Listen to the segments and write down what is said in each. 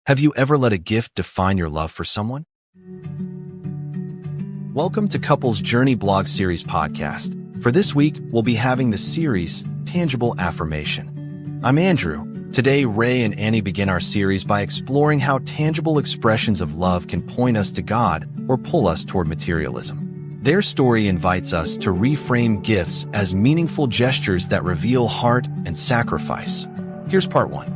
Have you ever let a gift define your love for someone? Welcome to Couples Journey Blog Series podcast. For this week, we'll be having the series, Tangible Affirmation. I'm Andrew. Today, Ray and Annie begin our series by exploring how tangible expressions of love can point us to God or pull us toward materialism. Their story invites us to reframe gifts as meaningful gestures that reveal heart and sacrifice. Here's part one.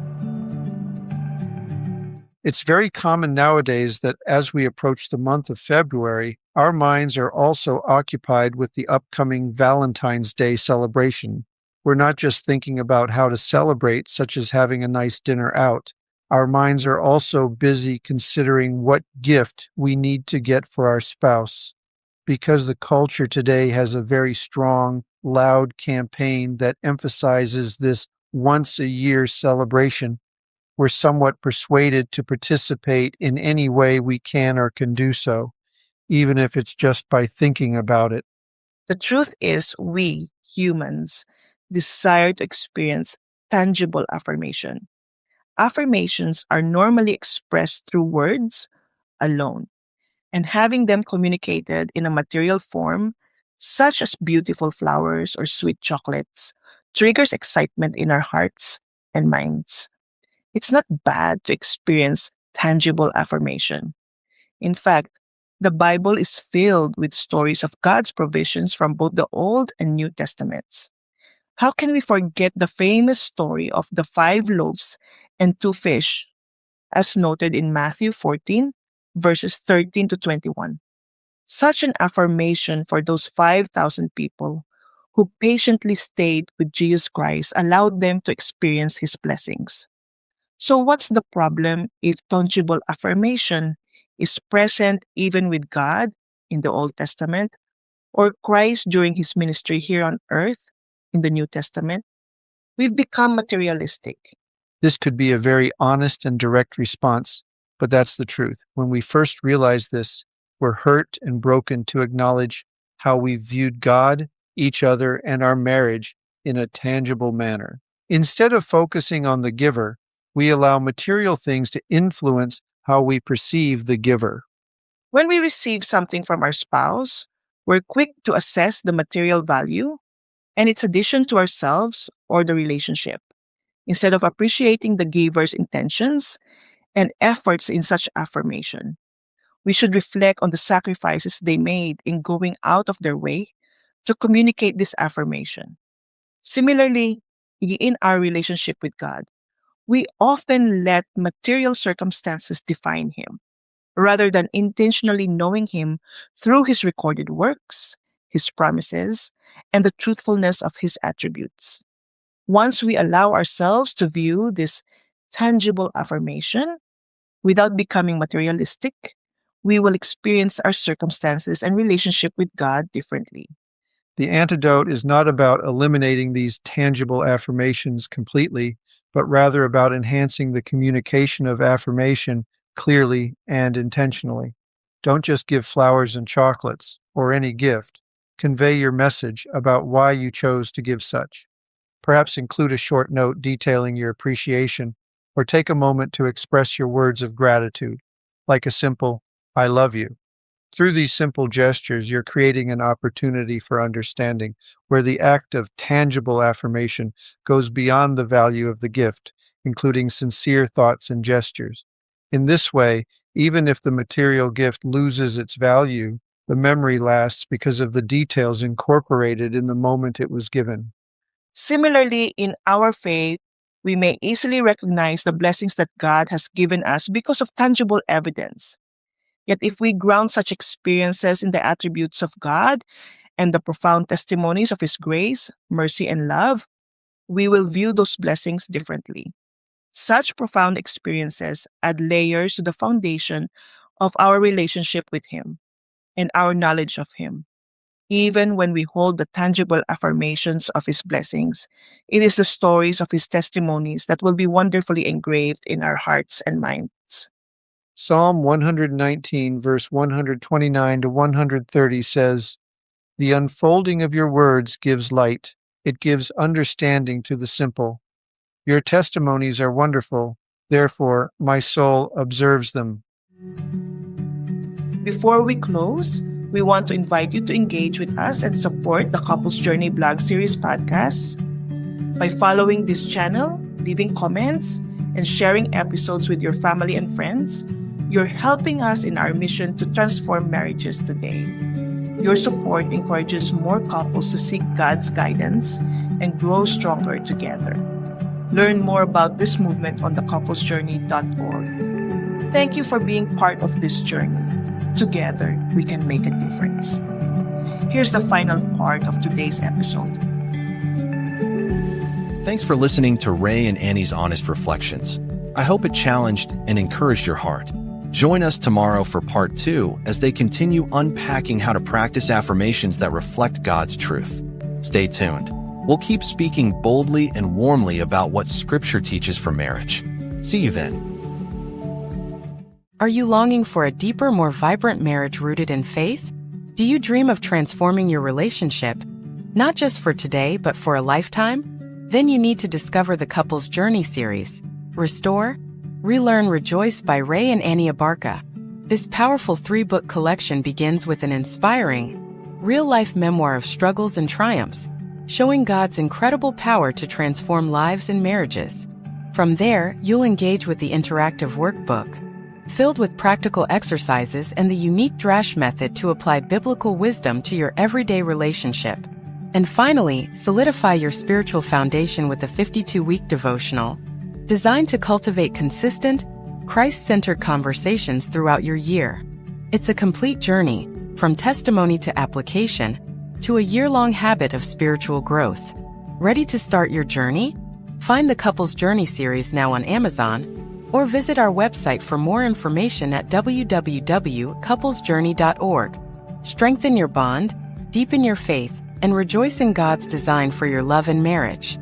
It's very common nowadays that as we approach the month of February, our minds are also occupied with the upcoming Valentine's Day celebration. We're not just thinking about how to celebrate, such as having a nice dinner out. Our minds are also busy considering what gift we need to get for our spouse. Because the culture today has a very strong, loud campaign that emphasizes this once-a-year celebration, we're somewhat persuaded to participate in any way we can or can do so, even if it's just by thinking about it. The truth is, we, humans, desire to experience tangible affirmation. Affirmations are normally expressed through words alone, and having them communicated in a material form, such as beautiful flowers or sweet chocolates, triggers excitement in our hearts and minds. It's not bad to experience tangible affirmation. In fact, the Bible is filled with stories of God's provisions from both the Old and New Testaments. How can we forget the famous story of the 5 loaves and 2 fish, as noted in Matthew 14, verses 13 to 21? Such an affirmation for those 5,000 people who patiently stayed with Jesus Christ allowed them to experience His blessings. So what's the problem if tangible affirmation is present even with God in the Old Testament or Christ during His ministry here on earth in the New Testament? We've become materialistic. This could be a very honest and direct response, but that's the truth. When we first realize this, we're hurt and broken to acknowledge how we viewed God, each other, and our marriage in a tangible manner. Instead of focusing on the giver, we allow material things to influence how we perceive the giver. When we receive something from our spouse, we're quick to assess the material value and its addition to ourselves or the relationship, instead of appreciating the giver's intentions and efforts in such affirmation. We should reflect on the sacrifices they made in going out of their way to communicate this affirmation. Similarly, in our relationship with God, we often let material circumstances define Him, rather than intentionally knowing Him through His recorded works, His promises, and the truthfulness of His attributes. Once we allow ourselves to view this tangible affirmation without becoming materialistic, we will experience our circumstances and relationship with God differently. The antidote is not about eliminating these tangible affirmations completely, but rather about enhancing the communication of affirmation clearly and intentionally. Don't just give flowers and chocolates, or any gift. Convey your message about why you chose to give such. Perhaps include a short note detailing your appreciation, or take a moment to express your words of gratitude, like a simple, "I love you." Through these simple gestures, you're creating an opportunity for understanding, where the act of tangible affirmation goes beyond the value of the gift, including sincere thoughts and gestures. In this way, even if the material gift loses its value, the memory lasts because of the details incorporated in the moment it was given. Similarly, in our faith, we may easily recognize the blessings that God has given us because of tangible evidence. Yet if we ground such experiences in the attributes of God and the profound testimonies of His grace, mercy, and love, we will view those blessings differently. Such profound experiences add layers to the foundation of our relationship with Him and our knowledge of Him. Even when we hold the tangible affirmations of His blessings, it is the stories of His testimonies that will be wonderfully engraved in our hearts and minds. Psalm 119, verse 129 to 130 says, "The unfolding of your words gives light. It gives understanding to the simple. Your testimonies are wonderful. Therefore, my soul observes them. Before we close, we want to invite you to engage with us and support the Couples Journey blog series podcasts by following this channel, leaving comments, and sharing episodes with your family and friends. You're helping us in our mission to transform marriages today. Your support encourages more couples to seek God's guidance and grow stronger together. Learn more about this movement on thecouplesjourney.org. Thank you for being part of this journey. Together, we can make a difference. Here's the final part of today's episode. Thanks for listening to Rey and Annie's Honest Reflections. I hope it challenged and encouraged your heart. Join us tomorrow for part 2 as they continue unpacking how to practice affirmations that reflect God's truth. Stay tuned. We'll keep speaking boldly and warmly about what Scripture teaches for marriage. See you then. Are you longing for a deeper, more vibrant marriage rooted in faith? Do you dream of transforming your relationship, not just for today, but for a lifetime? Then you need to discover the Couples Journey series, Restore, Relearn, Rejoice by Rey and Annie Abarca. This powerful 3-book collection begins with an inspiring, real-life memoir of struggles and triumphs, showing God's incredible power to transform lives and marriages. From there, you'll engage with the interactive workbook, filled with practical exercises and the unique Drash method to apply biblical wisdom to your everyday relationship. And finally, solidify your spiritual foundation with the 52-week devotional, designed to cultivate consistent, Christ-centered conversations throughout your year. It's a complete journey, from testimony to application, to a year-long habit of spiritual growth. Ready to start your journey? Find the Couples Journey series now on Amazon, or visit our website for more information at www.couplesjourney.org. Strengthen your bond, deepen your faith, and rejoice in God's design for your love and marriage.